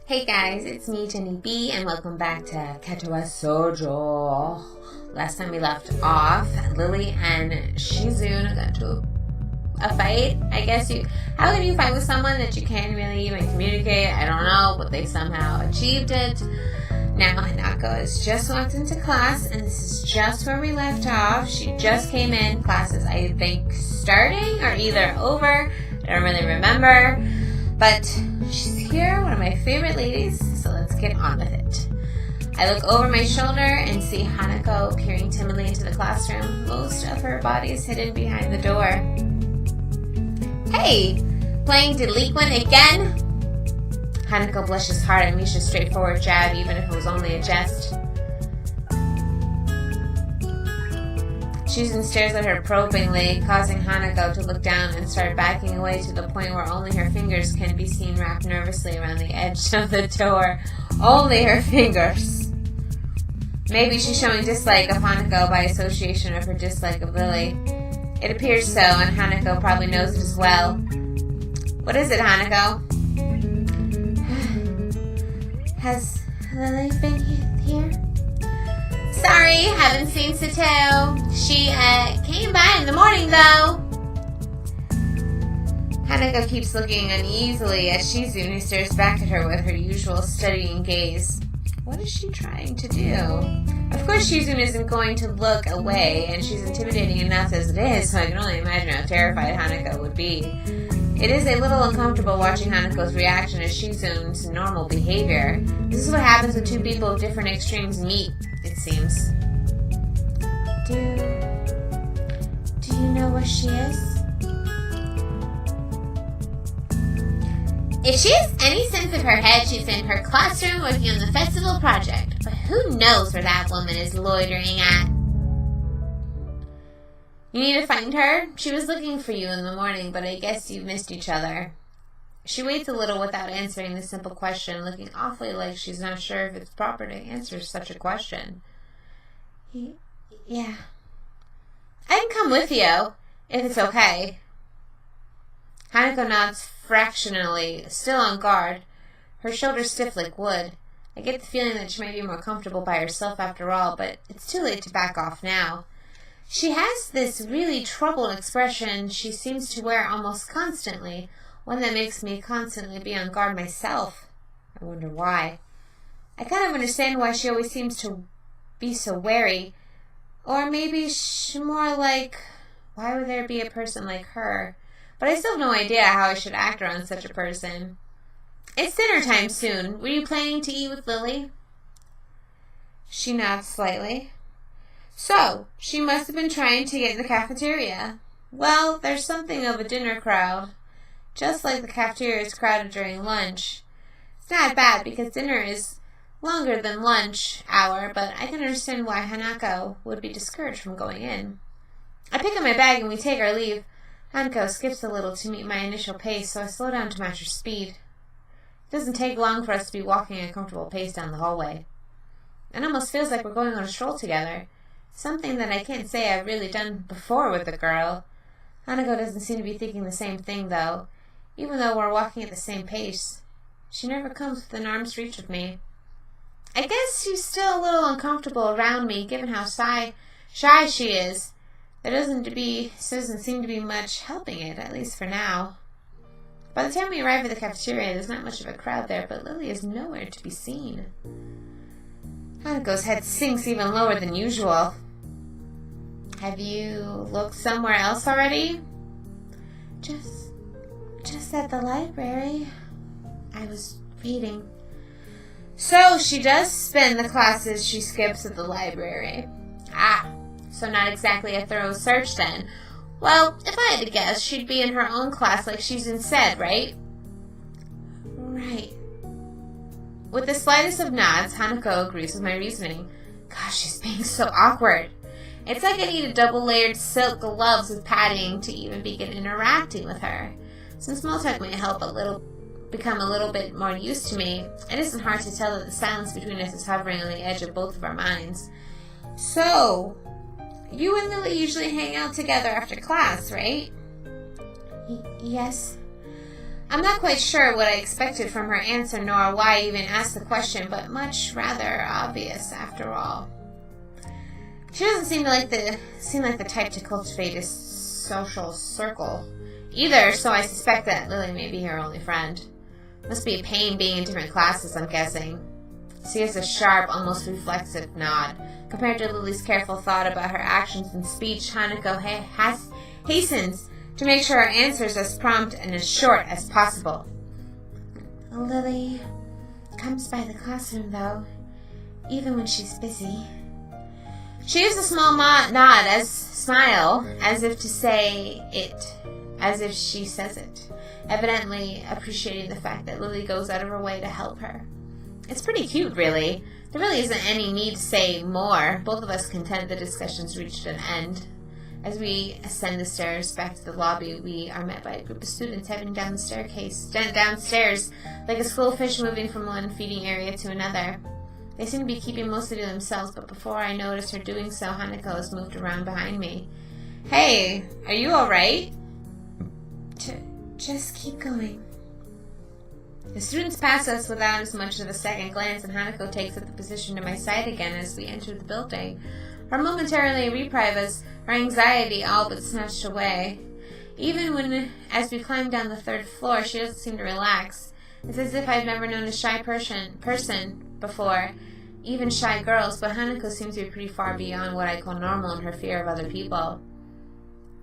Hey guys, it's me, Jennie B, and welcome back to Katawa Shoujo. Last time we left off, Lilly and Shizune got into a fight. I guess how can you fight with someone that you can't really even communicate? I don't know, but they somehow achieved it. Now Hanako has just walked into class, and this is just where we left off. She just came in. Class is, I think, starting or either over. I don't really remember. But she's here, one of my favorite ladies, so let's get on with it. I look over my shoulder and see Hanako peering timidly into the classroom. Most of her body is hidden behind the door. Hey! Playing delinquent again? Hanako blushes hard at Misha's straightforward jab, even if it was only a jest. Shizune stares at her probingly, causing Hanako to look down and start backing away to the point where only her fingers can be seen wrapped nervously around the edge of the door. Only her fingers. Maybe she's showing dislike of Hanako by association of her dislike of Lilly. It appears so, and Hanako probably knows it as well. What is it, Hanako? Has Lilly been here? Sorry, haven't seen Sato. She came by in the morning, though. Hanako keeps looking uneasily at Shizune, who stares back at her with her usual studying gaze. What is she trying to do? Of course, Shizune isn't going to look away, and she's intimidating enough as it is, so I can only imagine how terrified Hanako would be. It is a little uncomfortable watching Hanako's reaction to Shizune's normal behavior. This is what happens when two people of different extremes meet, it seems. Do you know where she is? If she has any sense of her head, she's in her classroom working on the festival project. But who knows where that woman is loitering at? You need to find her? She was looking for you in the morning, but I guess you missed each other. She waits a little without answering the simple question, looking awfully like she's not sure if it's proper to answer such a question. Yeah. I can come with you, if it's okay. Hanako nods fractionally, still on guard, her shoulders stiff like wood. I get the feeling that she might be more comfortable by herself after all, but it's too late to back off now. She has this really troubled expression she seems to wear almost constantly, one that makes me constantly be on guard myself. I wonder why. I kind of understand why she always seems to be so wary. Or maybe more like, why would there be a person like her? But I still have no idea how I should act around such a person. It's dinner time soon. Were you planning to eat with Lilly? She nods slightly. So, she must have been trying to get in the cafeteria. Well, there's something of a dinner crowd. Just like the cafeteria is crowded during lunch. It's not bad because dinner is longer than lunch hour, but I can understand why Hanako would be discouraged from going in. I pick up my bag and we take our leave. Hanako skips a little to meet my initial pace, so I slow down to match her speed. It doesn't take long for us to be walking at a comfortable pace down the hallway. It almost feels like we're going on a stroll together. Something that I can't say I've really done before with a girl. Hanako doesn't seem to be thinking the same thing, though, even though we're walking at the same pace. She never comes within arm's reach of me. I guess she's still a little uncomfortable around me, given how shy she is. There doesn't seem to be much helping it, at least for now. By the time we arrive at the cafeteria, there's not much of a crowd there, but Lilly is nowhere to be seen. Hanako's head sinks even lower than usual. Have you looked somewhere else already? Just at the library. I was reading. So she does spend the classes she skips at the library. So not exactly a thorough search then. Well, if I had to guess, she'd be in her own class like Shizune said, right? Right. With the slightest of nods, Hanako agrees with my reasoning. Gosh, she's being so awkward. It's like I need a double-layered silk gloves with padding to even begin interacting with her. Since small talk may help become a little bit more used to me, it isn't hard to tell that the silence between us is hovering on the edge of both of our minds. So, you and Lilly usually hang out together after class, right? Yes. I'm not quite sure what I expected from her answer, nor why I even asked the question, but much rather obvious after all. She doesn't seem like the type to cultivate a social circle either, so I suspect that Lilly may be her only friend. Must be a pain being in different classes, I'm guessing. She has a sharp, almost reflexive nod. Compared to Lily's careful thought about her actions and speech, Hanako hastens to make sure her answer is as prompt and as short as possible. Lily comes by the classroom, though, even when she's busy. She gives a small smile, as if to say it, as if she says it, evidently appreciating the fact that Lily goes out of her way to help her. It's pretty cute, really. There really isn't any need to say more. Both of us content the discussion's reached an end. As we ascend the stairs back to the lobby, we are met by a group of students heading downstairs, like a school of fish moving from one feeding area to another. They seem to be keeping mostly to themselves, but before I notice her doing so, Hanako has moved around behind me. Hey, are you alright? Just keep going. The students pass us without as much of a second glance, and Hanako takes up the position to my side again as we enter the building. Her momentarily reprieve us, her anxiety all but snatched away. Even as we climb down the third floor, she doesn't seem to relax. It's as if I've never known a shy person before, even shy girls, but Hanako seems to be pretty far beyond what I call normal in her fear of other people.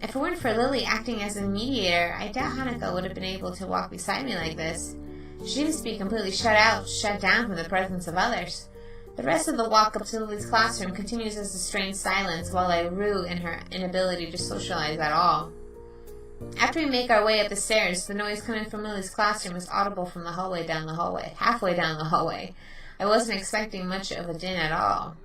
If it weren't for Lilly acting as a mediator, I doubt Hanako would have been able to walk beside me like this. She seems to be completely shut down from the presence of others. The rest of the walk up to Lily's classroom continues as a strange silence while I rue in her inability to socialize at all. After we make our way up the stairs, the noise coming from Lily's classroom is audible from halfway down the hallway. I wasn't expecting much of a din at all.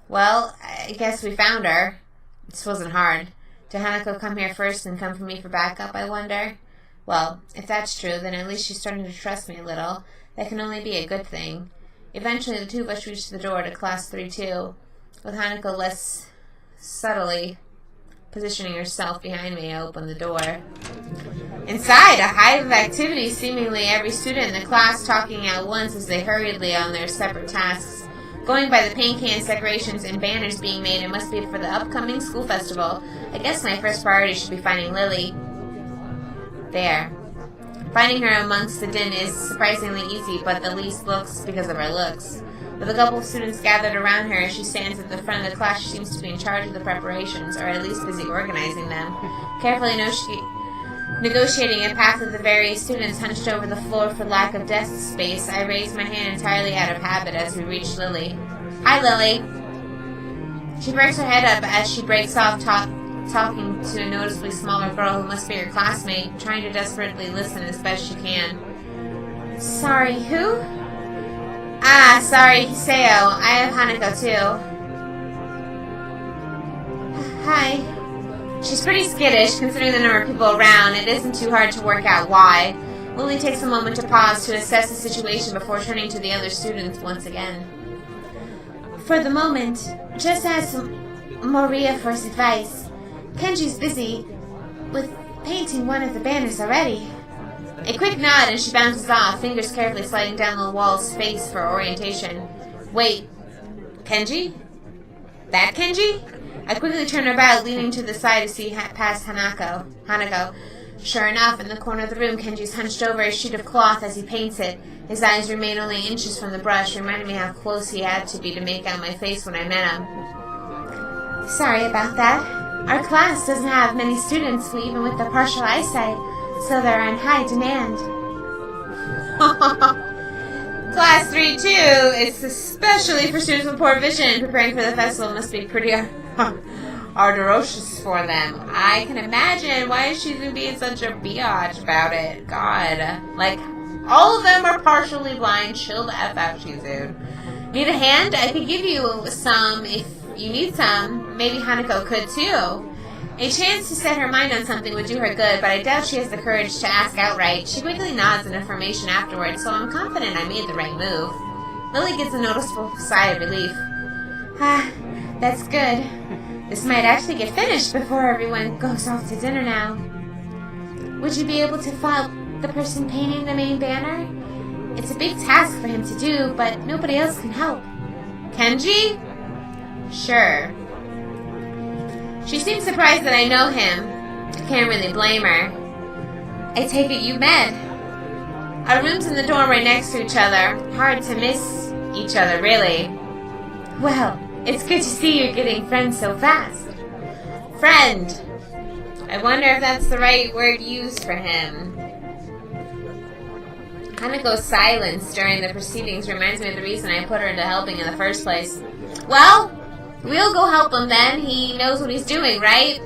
Well, I guess we found her. This wasn't hard. Did Hanako come here first and come for me for backup, I wonder? Well, if that's true, then at least she's starting to trust me a little. That can only be a good thing. Eventually, the two of us reached the door to Class 3-2, with Hanako less subtly positioning herself behind me. I opened the door. Inside, a hive of activity, seemingly every student in the class talking at once as they hurriedly on their separate tasks. Going by the paint cans, decorations, and banners being made, it must be for the upcoming school festival. I guess my first priority should be finding Lilly. There. Finding her amongst the din is surprisingly easy, but the least looks because of her looks. With a couple of students gathered around her as she stands at the front of the class, she seems to be in charge of the preparations, or at least busy organizing them. Carefully negotiating a path with the various students hunched over the floor for lack of desk space, I raised my hand entirely out of habit as we reached Lilly. Hi, Lilly. She breaks her head up as she breaks off talking to a noticeably smaller girl who must be her classmate, trying to desperately listen as best she can. Sorry, who? Ah, sorry, Hisao. I have Hanako, too. Hi. She's pretty skittish, considering the number of people around. It isn't too hard to work out why. Lilly takes a moment to pause to assess the situation before turning to the other students once again. For the moment, just ask Maria for advice. Kenji's busy with painting one of the banners already. A quick nod and she bounces off, fingers carefully sliding down the wall's face for orientation. Wait, Kenji? That Kenji? I quickly turn about, leaning to the side to see past Hanako. Sure enough, in the corner of the room, Kenji's hunched over a sheet of cloth as he paints it. His eyes remain only inches from the brush, reminding me how close he had to be to make out my face when I met him. Sorry about that. Our class doesn't have many students, even with the partial eyesight, so they're in high demand. Class 3-2 is especially for students with poor vision. Preparing for the festival must be pretty arduous for them. I can imagine. Why is she being such a biatch about it? God. Like, all of them are partially blind. Chill the F out, Shizu. Need a hand? I could give you some if you need some. Maybe Hanako could too. A chance to set her mind on something would do her good, but I doubt she has the courage to ask outright. She quickly nods in affirmation afterwards, so I'm confident I made the right move. Lilly gets a noticeable sigh of relief. Ah, that's good. This might actually get finished before everyone goes off to dinner now. Would you be able to The person painting the main banner? It's a big task for him to do, but nobody else can help. Kenji? Sure. She seems surprised that I know him. I can't really blame her. I take it you met. Our rooms in the dorm right next to each other. Hard to miss each other, really. Well, it's good to see you're getting friends so fast. Friend. I wonder if that's the right word used for him. Hanako's silence during the proceedings reminds me of the reason I put her into helping in the first place. Well, we'll go help him then. He knows what he's doing, right?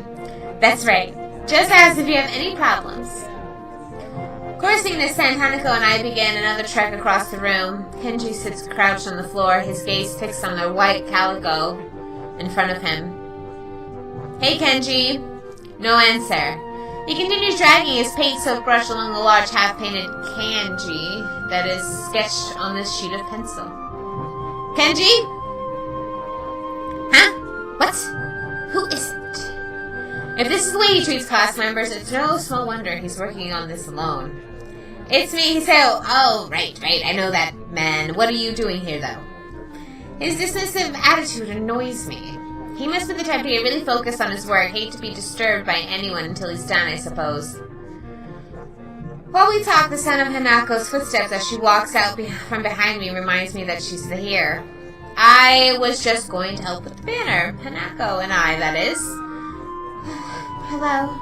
That's right. Just ask if you have any problems. Coursing an ascent, Hanako and I began another trek across the room. Kenji sits crouched on the floor, his gaze fixed on the white calico in front of him. Hey, Kenji. No answer. He continues dragging his paint-soaked brush along the large half-painted kanji that is sketched on this sheet of pencil. Kenji? Huh? What? Who is it? If this is the way he treats class members, it's no small wonder he's working on this alone. It's me, Hisao. Oh, right. I know that, man. What are you doing here, though? His dismissive attitude annoys me. He must be the type to get really focused on his work, hate to be disturbed by anyone until he's done, I suppose. While we talk, the sound of Hanako's footsteps as she walks out from behind me reminds me that she's here. I was just going to help with the banner. Hanako and I, that is. Hello.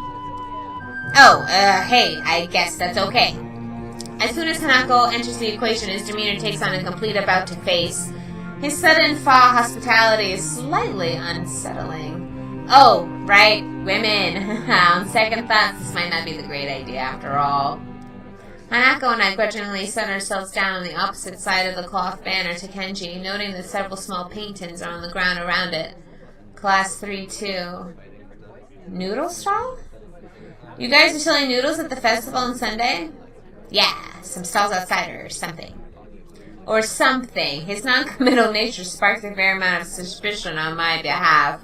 Oh, hey, I guess that's okay. As soon as Hanako enters the equation, his demeanor takes on a complete about-to-face. His sudden fall hospitality is slightly unsettling. Oh, right, women. On second thoughts, this might not be the great idea after all. Hanako and I grudgingly set ourselves down on the opposite side of the cloth banner to Kenji, noting that several small paint tins are on the ground around it. Class 3-2. Noodle stall? You guys are selling noodles at the festival on Sunday? Yeah, some stalls outside or something. Or something. His non-committal nature sparked a fair amount of suspicion on my behalf.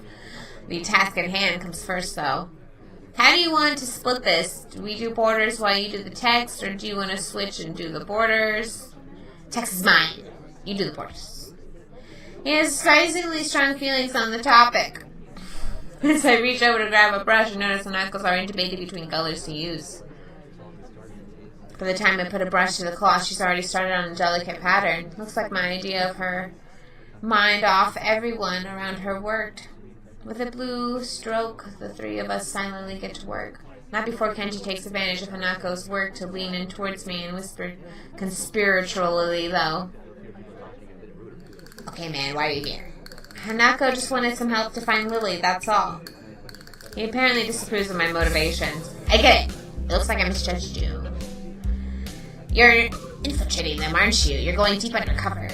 The task at hand comes first, though. How do you want to split this? Do we do borders while you do the text, or do you want to switch and do the borders? Text is mine. You do the borders. He has surprisingly strong feelings on the topic. As I reach over to grab a brush and notice Hanako's already debating between colors to use. By the time I put a brush to the cloth, she's already started on a delicate pattern. Looks like my idea of her mind off everyone around her worked. With a blue stroke, the three of us silently get to work. Not before Kenji takes advantage of Hanako's work to lean in towards me and whisper conspiratorially, though. Okay, man, why are you here? Hanako just wanted some help to find Lilly, that's all. He apparently disapproves of my motivations. I get it. It looks like I misjudged you. You're infiltrating them, aren't you? You're going deep undercover.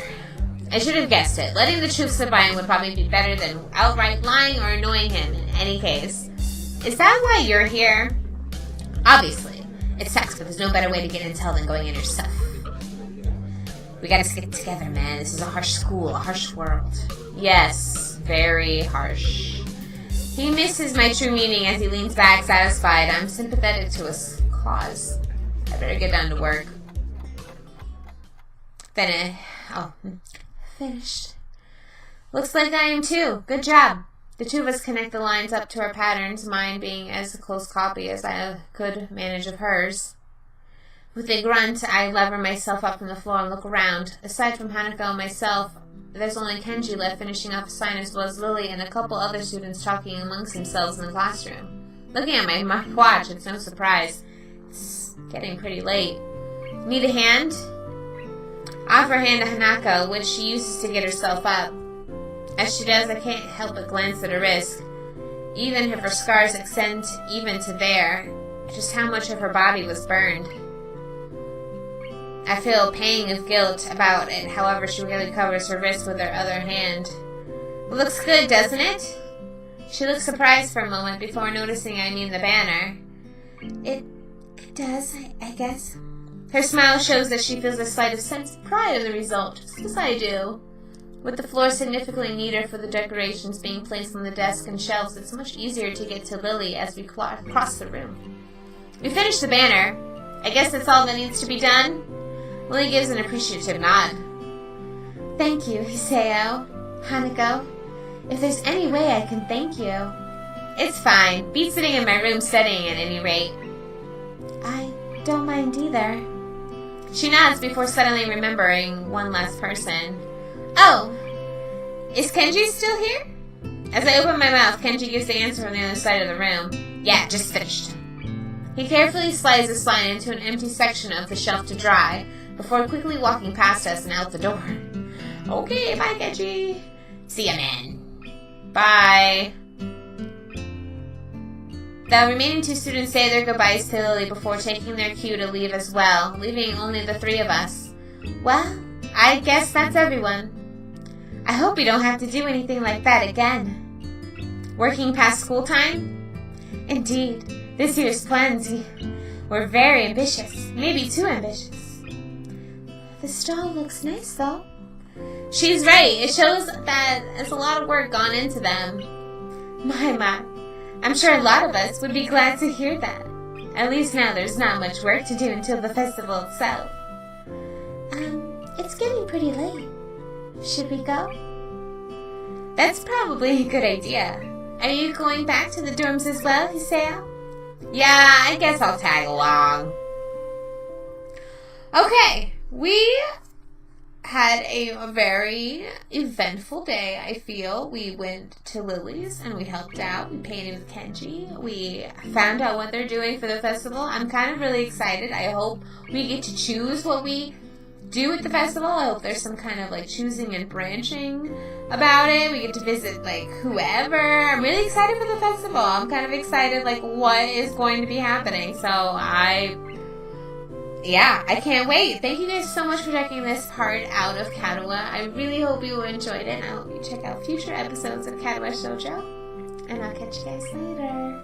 I should have guessed it. Letting the truth slip by him would probably be better than outright lying or annoying him in any case. Is that why you're here? Obviously. It sucks, but there's no better way to get intel than going in yourself. We gotta stick together, man. This is a harsh school, a harsh world. Yes, very harsh. He misses my true meaning as he leans back, satisfied. I'm sympathetic to his cause. I better get down to work. Finished. Looks like I am too. Good job. The two of us connect the lines up to our patterns, mine being as a close copy as I could manage of hers. With a grunt, I lever myself up from the floor and look around. Aside from Hanako and myself, there's only Kenji left finishing off a sign, as well as Lilly and a couple other students talking amongst themselves in the classroom. Looking at my watch, it's no surprise. It's getting pretty late. Need a hand? I offer a hand to Hanako, which she uses to get herself up. As she does, I can't help but glance at her wrist. Even if her scars extend even to there, just how much of her body was burned. I feel a pang of guilt about it, however she really covers her wrist with her other hand. Looks good, doesn't it? She looks surprised for a moment before noticing I mean the banner. It does, I guess. Her smile shows that she feels a slight of sense of pride in the result, just as I do. With the floor significantly neater for the decorations being placed on the desk and shelves, it's much easier to get to Lilly as we cross the room. We finish the banner. I guess that's all that needs to be done. Lilly gives an appreciative nod. Thank you, Hisao. Hanako. If there's any way I can thank you. It's fine. Be sitting in my room studying at any rate. I don't mind either. She nods before suddenly remembering one last person. Oh, is Kenji still here? As I open my mouth, Kenji gives the answer from the other side of the room. Yeah, just finished. He carefully slides the slime into an empty section of the shelf to dry, before quickly walking past us and out the door. Okay, bye, Kenji. See ya, man. Bye. The remaining two students say their goodbyes to Lilly before taking their cue to leave as well, leaving only the three of us. Well, I guess that's everyone. I hope we don't have to do anything like that again. Working past school time? Indeed, this year's plans were very ambitious, maybe too ambitious. The stall looks nice, though. She's right. It shows that there's a lot of work gone into them. My. I'm sure a lot of us would be glad to hear that. At least now there's not much work to do until the festival itself. It's getting pretty late. Should we go? That's probably a good idea. Are you going back to the dorms as well, Hisao? Yeah, I guess I'll tag along. Okay, we had a very eventful day, I feel. We went to Lilly's and we helped out. We painted with Kenji. We found out what they're doing for the festival. I'm kind of really excited. I hope we get to choose what we do at the festival. I hope there's some kind of like choosing and branching about it. We get to visit like whoever. I'm really excited for the festival. I'm kind of excited like what is going to be happening. So I can't wait. Thank you guys so much for checking this part out of Katawa. I really hope you enjoyed it. I hope you check out future episodes of Katawa Shoujo. And I'll catch you guys later.